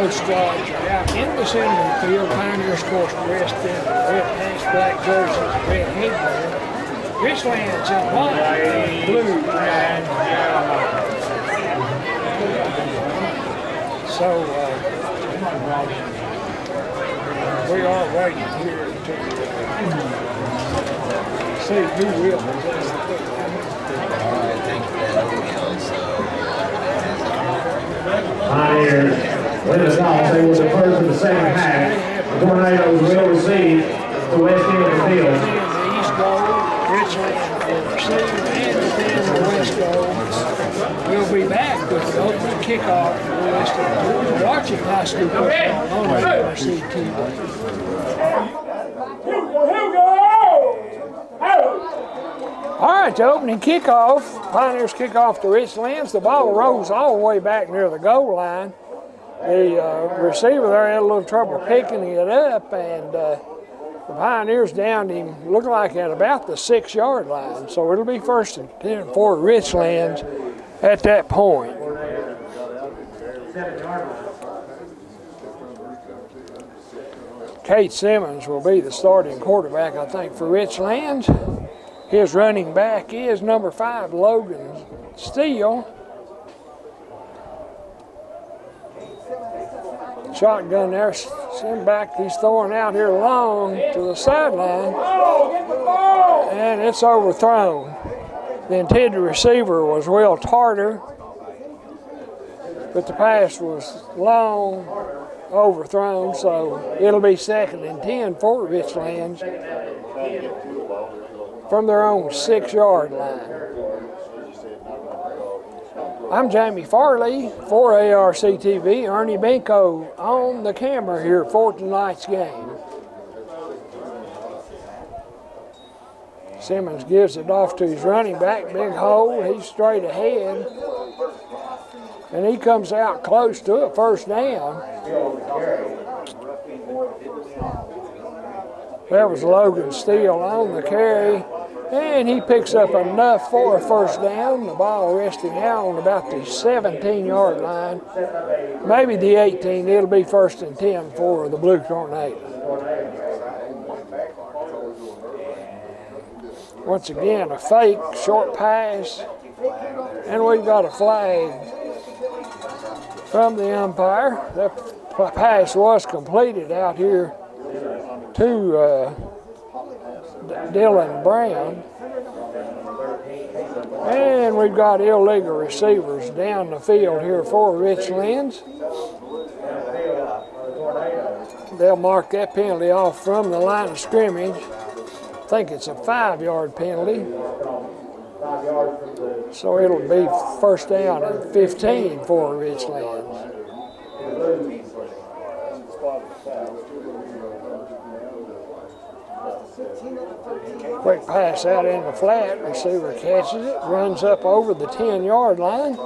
Coach George out in the center of the field. Pioneers, of course, dressed in red pants, black jerseys, red headwear. Richlands in white and blue. So we are waiting here to see who will possess the football. I think that will, so. Pioneers win the toss. They will defer to the second half. The Tornadoes will receive the west end of the field. The east goal, Richlands will receive and defend the west goal. We'll be back with the opening kickoff for the rest of the watching high school football on ARC TV. All right, the opening kickoff. Pioneers kick off to Richlands. The ball rolls all the way back near the goal line. The receiver there had a little trouble picking it up, and the Pioneers downed him, looking like at about the 6-yard line. So it'll be 1st and 10 for Richlands at that point. Kate Simmons will be the starting quarterback, I think, for Richlands. His running back is number 5, Logan Steele. Shotgun there, send back. He's throwing out here long to the sideline, and it's overthrown. The intended receiver was Will Tarter, but the pass was long, overthrown, so it'll be 2nd and 10 for Richlands from their own 6-yard line. I'm Jamie Farley for ARC TV. Ernie Benko on the camera here for tonight's game. Simmons gives it off to his running back, big hole. He's straight ahead, and he comes out close to a 1st down. That was Logan Steele on the carry, and he picks up enough for a 1st down. The ball resting out on about the 17-yard line, maybe the 18. It'll be 1st and 10 for the Blue Tornado. Once again, a fake short pass, and we've got a flag from the umpire. That pass was completed out here to Dylan Brown. And we've got illegal receivers down the field here for Richlands. They'll mark that penalty off from the line of scrimmage. I think it's a 5-yard penalty. So it'll be 1st down and 15 for Richlands. Quick pass out in the flat. Receiver catches it, runs up over the 10-yard line.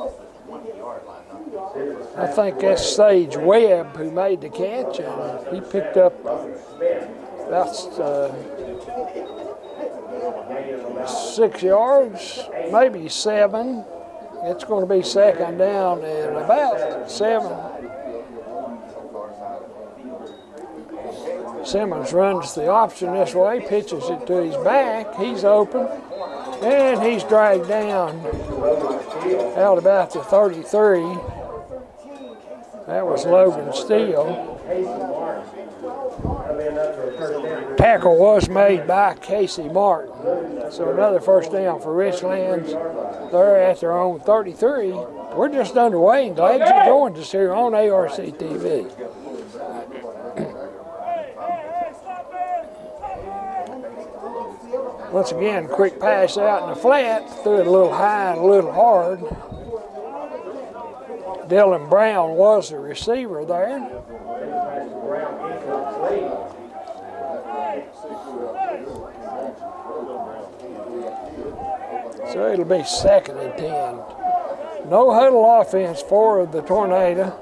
I think that's Sage Webb who made the catch, and he picked up about 6 yards, maybe 7. It's going to be 2nd down and about 7. Simmons runs the option this way, pitches it to his back. He's open, and he's dragged down out about the 33. That was Logan Steele. Tackle was made by Casey Martin. So another 1st down for Richlands. They're at their own 33. We're just underway, and glad you joined us here on ARC TV. Once again, quick pass out in the flat, threw it a little high and a little hard. Dylan Brown was the receiver there. So it'll be 2nd and 10. No huddle offense for the Tornado.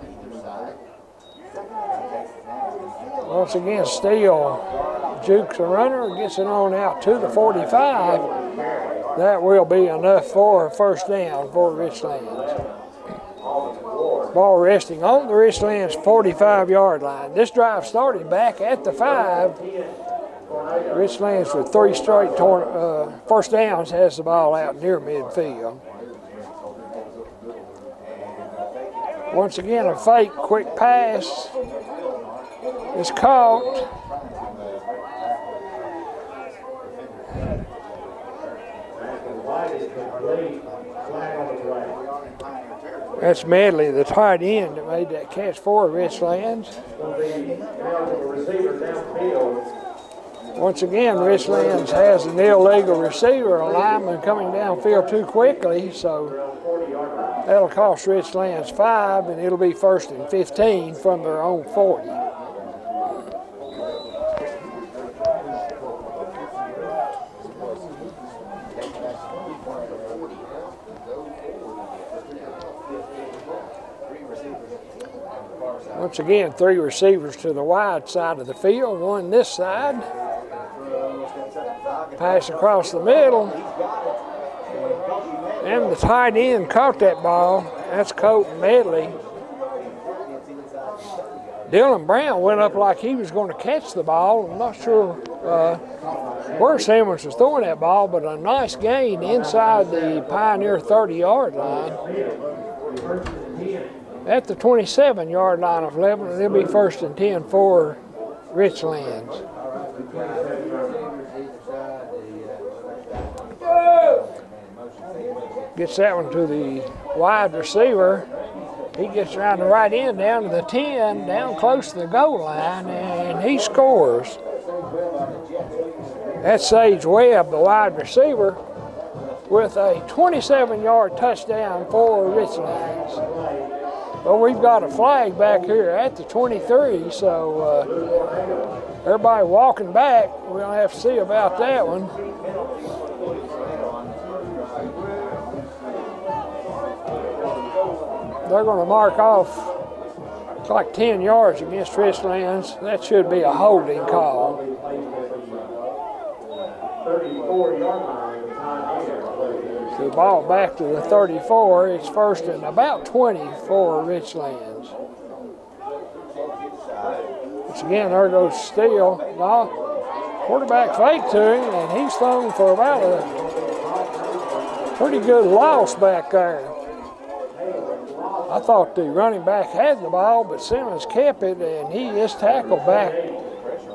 Once again, Steele jukes a runner, gets it on out to the 45. That will be enough for a 1st down for Richlands. Ball resting on the Richlands 45-yard line. This drive started back at the 5. Richlands with 3 straight first downs has the ball out near midfield. Once again, a fake quick pass is caught. That's Medley, the tight end, that made that catch for Richlands. Once again, Richlands has an illegal receiver, a lineman coming downfield too quickly, so that'll cost Richlands 5, and it'll be 1st and 15 from their own 40. Once again, 3 receivers to the wide side of the field, 1 this side. Pass across the middle. And the tight end caught that ball. That's Colton Medley. Dylan Brown went up like he was going to catch the ball. I'm not sure where Simmons was throwing that ball, but a nice gain inside the Pioneer 30-yard line. At the 27-yard line of Lebanon, it'll be 1st and 10 for Richlands. Gets that one to the wide receiver. He gets around the right end down to the 10, down close to the goal line, and he scores. That's Sage Webb, the wide receiver, with a 27-yard touchdown for Richlands. But we've got a flag back here at the 23, so everybody walking back. We'll have to see about that one. They're going to mark off, it's like 10 yards against Richlands. That should be a holding call. 34-yard line. The ball back to the 34. It's 1st and about 20 for Richlands. Once again, there goes Steele. Quarterback fake to him, and he's thrown for about a pretty good loss back there. I thought the running back had the ball, but Simmons kept it, and he is tackled back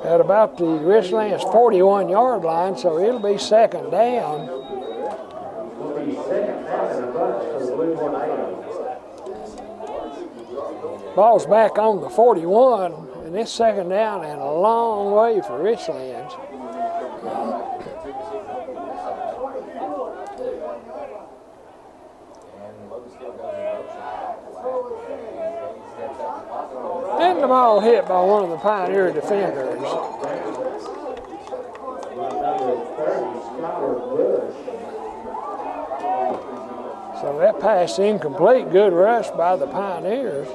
at about the Richlands 41-yard line, so it'll be 2nd down. Ball's back on the 41, and it's 2nd down and a long way for Richlands. And the ball hit by one of the Pioneer defenders. So that pass incomplete. Good rush by the Pioneers.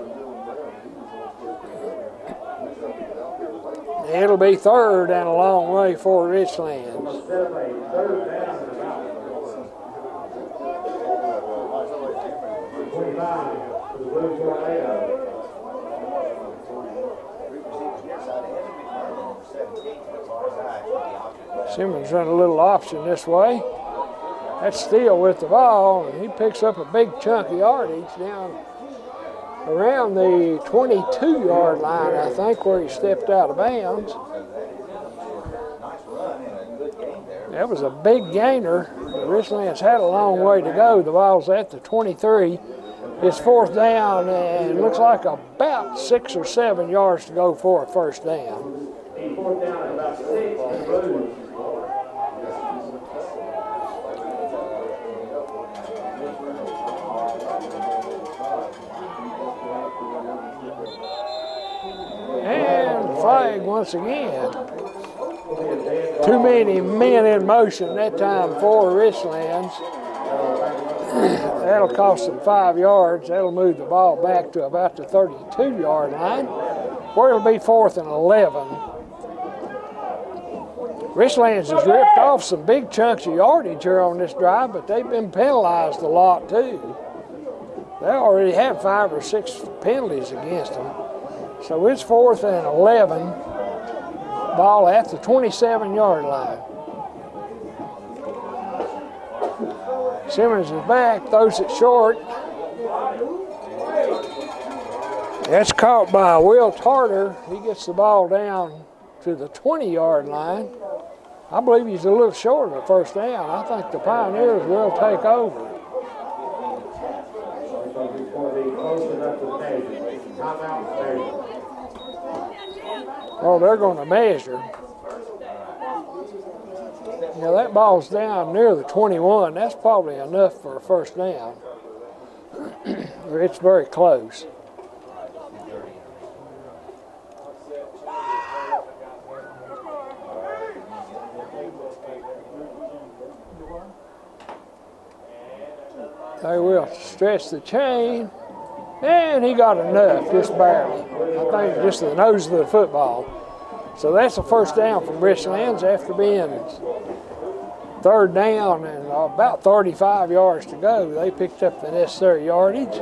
It'll be 3rd and a long way for Richlands. Simmons run a little option this way. That's Steele with the ball, and he picks up a big chunk of yardage down around the 22-yard line, I think, where he stepped out of bounds. That was a big gainer. The Richlands had a long way to go. The ball's at the 23. It's 4th down, and looks like about 6 or 7 yards to go for a 1st down. 4th down at about 6. And flag once again. Too many men in motion that time for Richlands. That'll cost them 5 yards. That'll move the ball back to about the 32-yard line, where it'll be 4th and 11. Richlands has ripped off some big chunks of yardage here on this drive, but they've been penalized a lot too. They already have 5 or 6 penalties against them. So it's 4th and 11. Ball at the 27-yard line. Simmons is back, throws it short. That's caught by Will Tarter. He gets the ball down to the 20-yard line. I believe he's a little short of the first down. I think the Pioneers will take over. Oh, they're going to measure. Yeah, that ball's down near the 21. That's probably enough for a first down. It's very close. They will stretch the chain, and he got enough, just barely. I think just the nose of the football. So that's a first down from Richlands after being 3rd down and about 35 yards to go. They picked up the necessary yardage.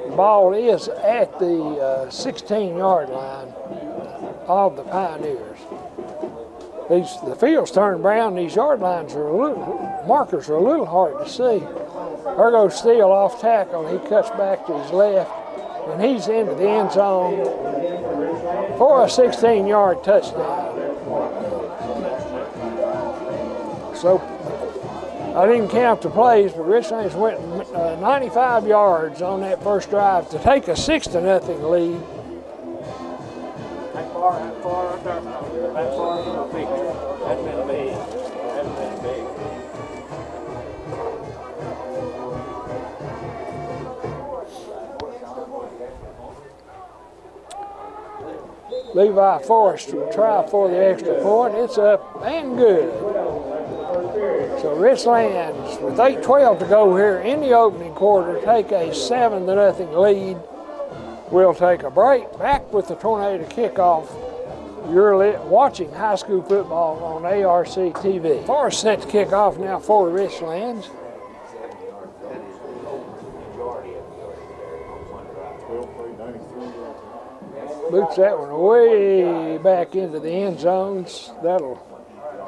The ball is at the 16-yard line of the Pioneers. The field's turned brown. These yard lines markers are a little hard to see. There goes Steele off tackle. He cuts back to his left, and he's into the end zone for a 16-yard touchdown. So I didn't count the plays, but Richlands went 95 yards on that first drive to take a 6-0 lead. That far up there, that far from the picture. That's been big. That's been big. Levi Forrest will try for the extra point. It's up and good. So Richlands, with 8:12 to go here in the opening quarter, take a 7-0 lead. We'll take a break. Back with the Tornado kickoff. You're watching high school football on ARC TV. Forrest set to kick off now for Richlands. Boots that one way back into the end zones. That'll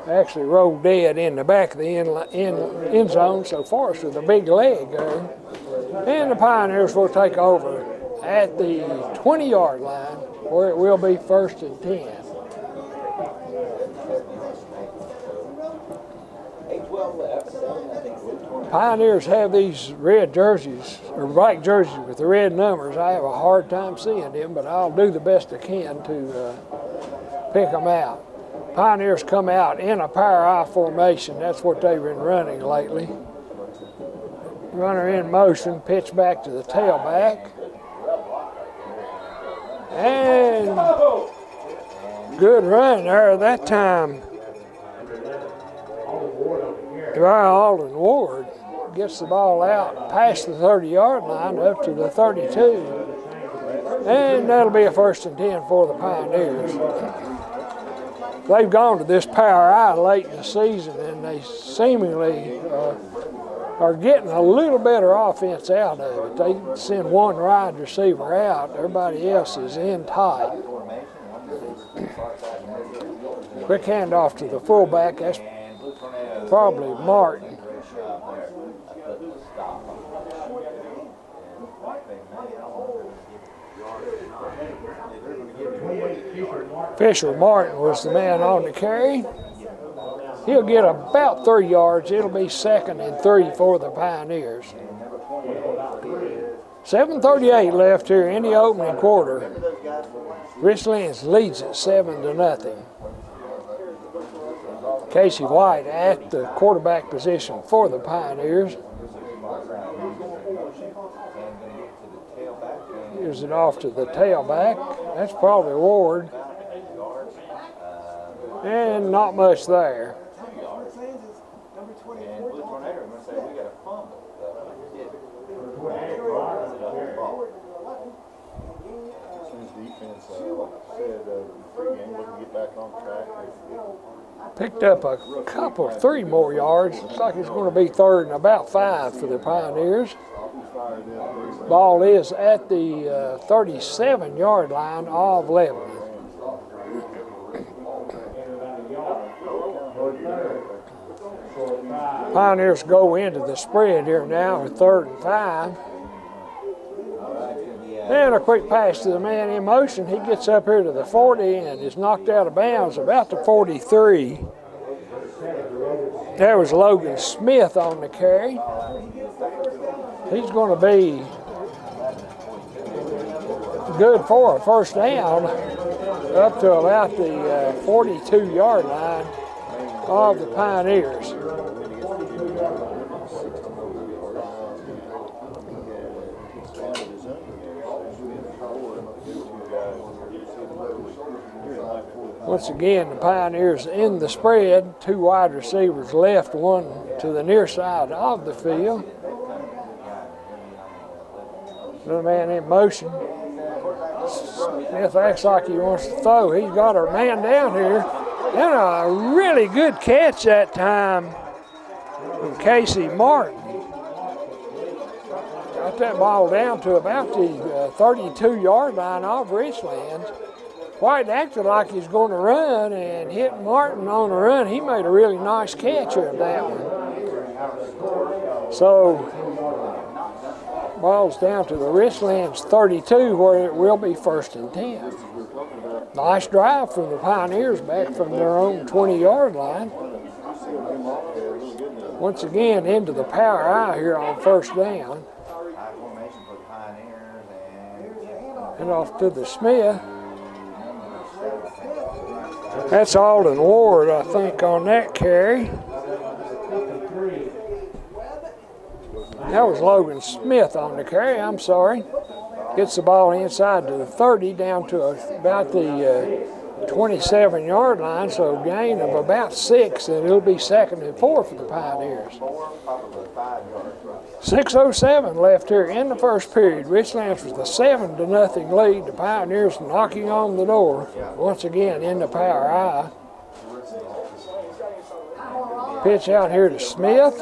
actually roll dead in the back of the end zone. So Forrest with a big leg there. And the Pioneers will take over at the 20-yard line, where it will be 1st and 10. Pioneers have these red jerseys, or black jerseys with the red numbers. I have a hard time seeing them, but I'll do the best I can to pick them out. Pioneers come out in a power I formation. That's what they've been running lately. Runner in motion, pitch back to the tailback. And good run there that time. Alden Ward gets the ball out past the 30-yard line up to the 32. And that'll be a 1st and 10 for the Pioneers. They've gone to this power I late in the season, and they seemingly are getting a little better offense out of it. They send one wide receiver out. Everybody else is in tight. Quick handoff to the fullback. That's probably Martin. Fisher Martin was the man on the carry. He'll get about 3 yards. It'll be 2nd and 3 for the Pioneers. 7:38 left here in the opening quarter. Richlands leads it 7-0. Casey White at the quarterback position for the Pioneers. Here's it off to the tailback. That's probably Ward. And not much there. Picked up a couple, 3 more yards. Looks like it's going to be 3rd and about 5 for the Pioneers. Ball is at the 37-yard line of Lebanon. Pioneers go into the spread here now with 3rd and 5. And a quick pass to the man in motion. He gets up here to the 40 and is knocked out of bounds about the 43. There was Logan Smith on the carry. He's going to be good for a first down up to about the 42-yard line of the Pioneers. Once again, the Pioneers in the spread. 2 wide receivers left, one to the near side of the field. Another man in motion. Smith acts like he wants to throw. He's got our man down here. And a really good catch that time from Casey Martin. Got that ball down to about the 32-yard line of Richlands. White acted like he's going to run and hit Martin on the run. He made a really nice catch of that one. So, ball's down to the Richlands 32 where it will be 1st and 10. Nice drive from the Pioneers back from their own 20-yard line. Once again into the power I here on 1st down. And off to the Smith. That's Alden Ward, I think, on that carry. That was Logan Smith on the carry, I'm sorry. Gets the ball inside to the 30, down to about the 27-yard line, so a gain of about 6, and it'll be 2nd and 4 for the Pioneers. 6:07 left here in the first period. Richlands with a 7-0 lead. The Pioneers knocking on the door once again in the power I. Pitch out here to Smith.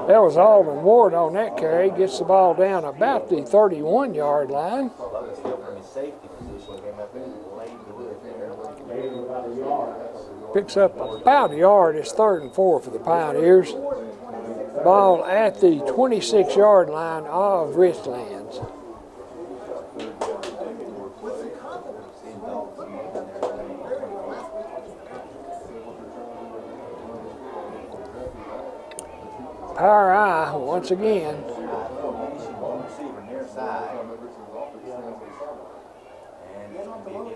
That was Alden Ward on that carry. Gets the ball down about the 31-yard line. Picks up about a yard. It's 3rd and 4 for the Pioneers. Ball at the 26-yard line of Richlands. Power I once again.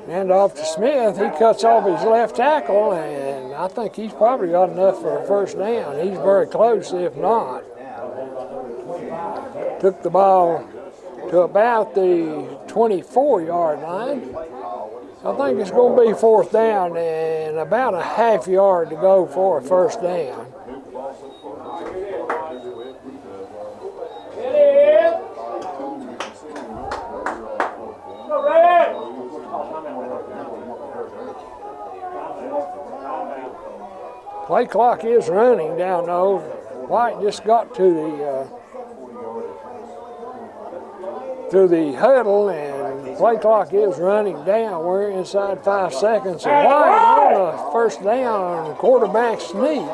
And off to Smith. He cuts off his left tackle, and I think he's probably got enough for a first down. He's very close, if not. Took the ball to about the 24-yard line. I think it's going to be 4th down and about a half yard to go for a first down. Play clock is running down though. White just got to the huddle, and play clock is running down. We're inside 5 seconds. And White on a first down quarterback sneak.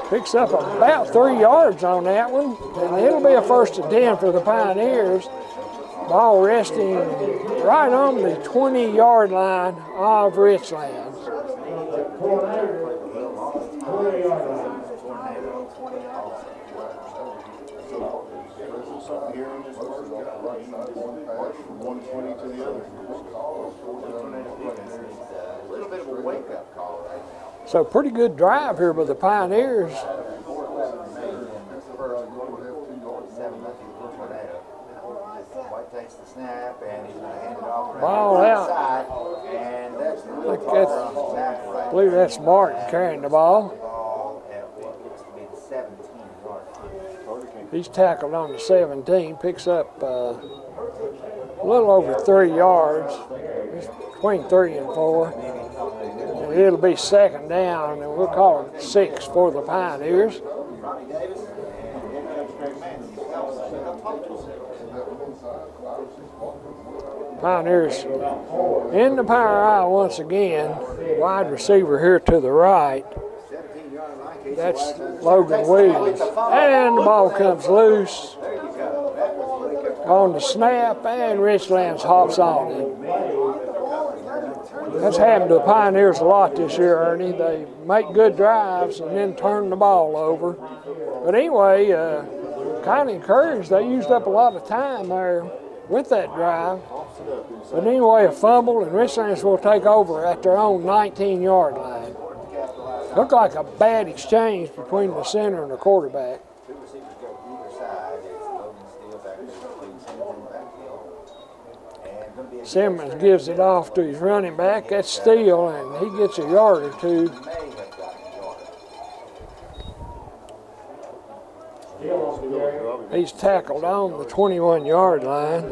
Picks up about 3 yards on that one, and it'll be a 1st and 10 for the Pioneers. Ball resting right on the 20-yard line of Richlands. So pretty good drive here by the Pioneers. Takes the snap and he's going to hand it off. Ball out. And that's I believe that's Martin carrying the ball. He's tackled on the 17, picks up a little over 3 yards. It's between 3 and 4. And it'll be second down, and we'll call it 6 for the Pioneers. Pioneers in the power eye once again. Wide receiver here to the right. That's Logan Williams. And the ball comes loose on the snap, and Richlands hops on it. That's happened to the Pioneers a lot this year, Ernie. They make good drives and then turn the ball over. But anyway, kind of encouraged. They used up a lot of time there with that drive. But anyway, a fumble, and Richlands will take over at their own 19-yard line. Looked like a bad exchange between the center and the quarterback. Simmons gives it off to his running back. That's Steele, and he gets a yard or two. He's tackled on the 21-yard line.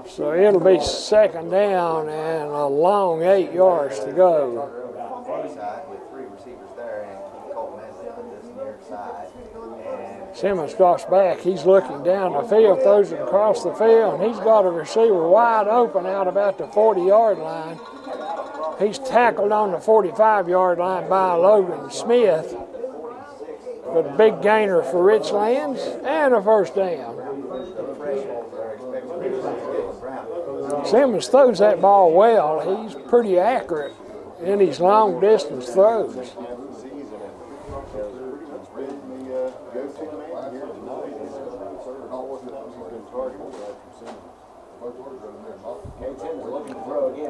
So it'll be second down and a long 8 yards to go. Simmons drops back. He's looking down the field, throws it across the field, and he's got a receiver wide open out about the 40-yard line. He's tackled on the 45-yard line by Logan Smith. But a big gainer for Richlands and a first down. Simmons throws that ball well. He's pretty accurate in his long distance throws.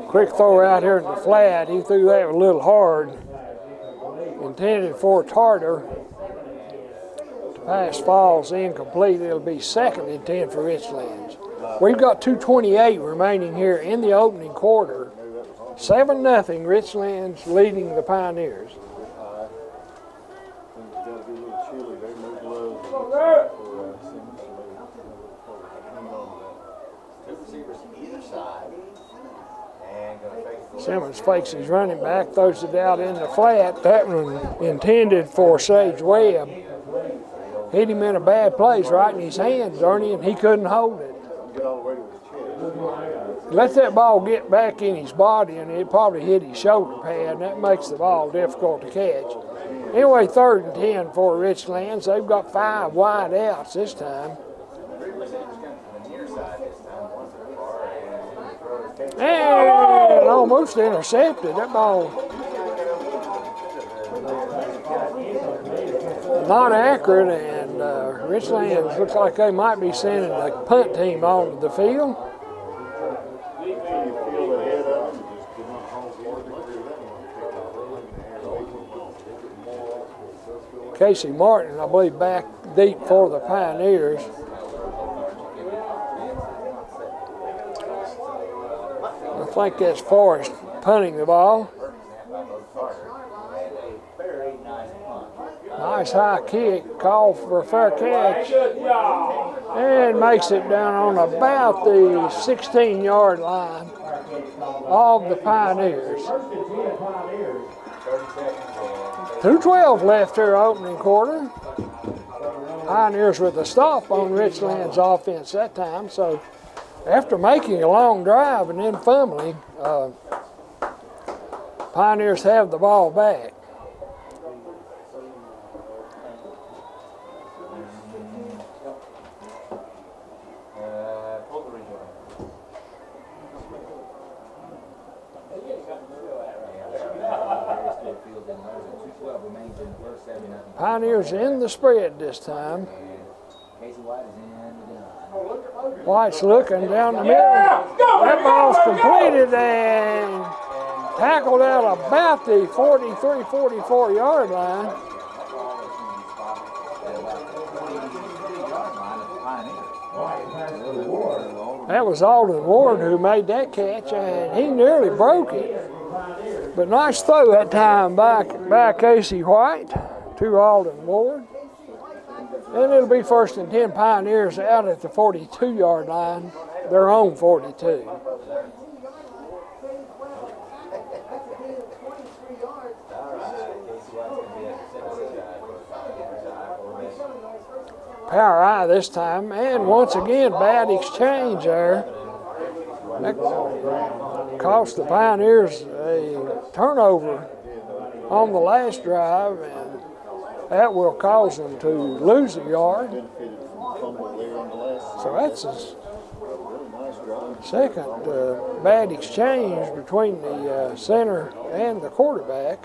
Quick throw out here in the flat. He threw that a little hard. Intended for Tarter. The pass falls incomplete. It'll be second and 10 for Richlands. We've got 2:28 remaining here in the opening quarter. 7-0, Richlands leading the Pioneers. Simmons fakes his running back, throws it out in the flat. That one intended for Sage Webb. Hit him in a bad place right in his hands, Ernie, and he couldn't hold it. Let that ball get back in his body, and it probably hit his shoulder pad, and that makes the ball difficult to catch. Anyway, 3rd and 10 for Richlands. They've got 5 wide outs this time. And almost intercepted. That ball not accurate, and Richlands looks like they might be sending the punt team onto the field. Casey Martin, I believe, back deep for the Pioneers. I think that's Forrest punting the ball. Nice high kick, called for a fair catch, and makes it down on about the 16-yard line of the Pioneers. 2:12 left here opening quarter. Pioneers with a stop on Richlands' offense that time, so after making a long drive and then fumbling, Pioneers have the ball back. Pioneers in the spread this time. White's looking down the middle. That ball's completed and tackled out about the 43, 44-yard line. That was Alden Ward who made that catch, and he nearly broke it. But nice throw that time by Casey White to Alden Ward. And it'll be 1st and 10 Pioneers out at the 42-yard line their own 42. Power eye this time, and once again, bad exchange there. That cost the Pioneers a turnover on the last drive, and that will cause them to lose a yard. So that's his second bad exchange between the center and the quarterback.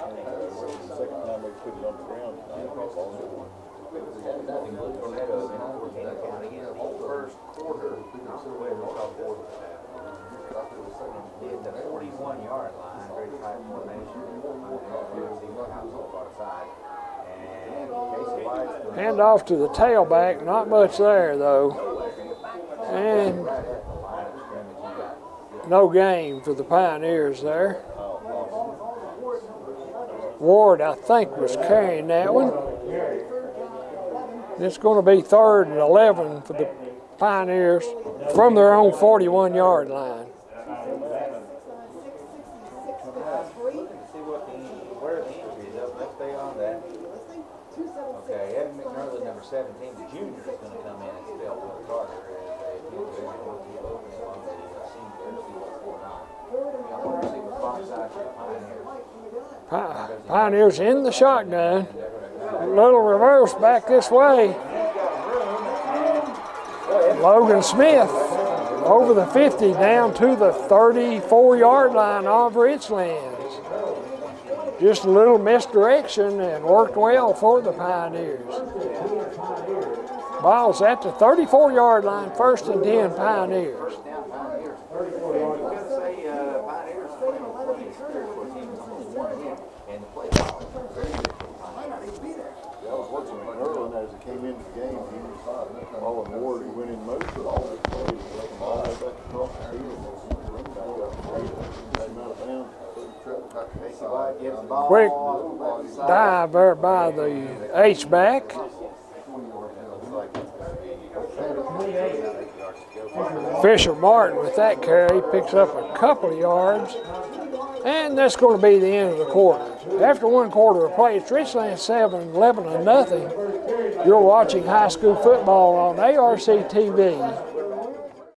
First quarter, the 41-yard line, very tight formation. Hand off to the tailback, not much there though. And no gain for the Pioneers there. Ward, I think, was carrying that one. It's going to be 3rd and 11 for the Pioneers from their own 41-yard line. Where the injury is up, let's stay on that. Okay, Evan McNerney, number 17, the junior, is going to come in and spell Will Carter as they appeal to everyone to open along the senior, see what's going on. I want to see what's onside for the Pioneers. Pioneers in the shotgun. A little reverse back this way. Logan Smith over the 50 down to the 34-yard line of Richlands. Just a little misdirection and worked well for the Pioneers. Ball's at the 34-yard line, 1st and 10 Pioneers. I was watching McNerney as he came into the game. He was following Ward. He went in most of all the plays, all the way back across the field. Quick dive there by the H-back. Fisher Martin with that carry picks up a couple of yards. And that's going to be the end of the quarter. After one quarter of play, it's Richlands 7, Lebanon nothing. You're watching high school football on ARC TV.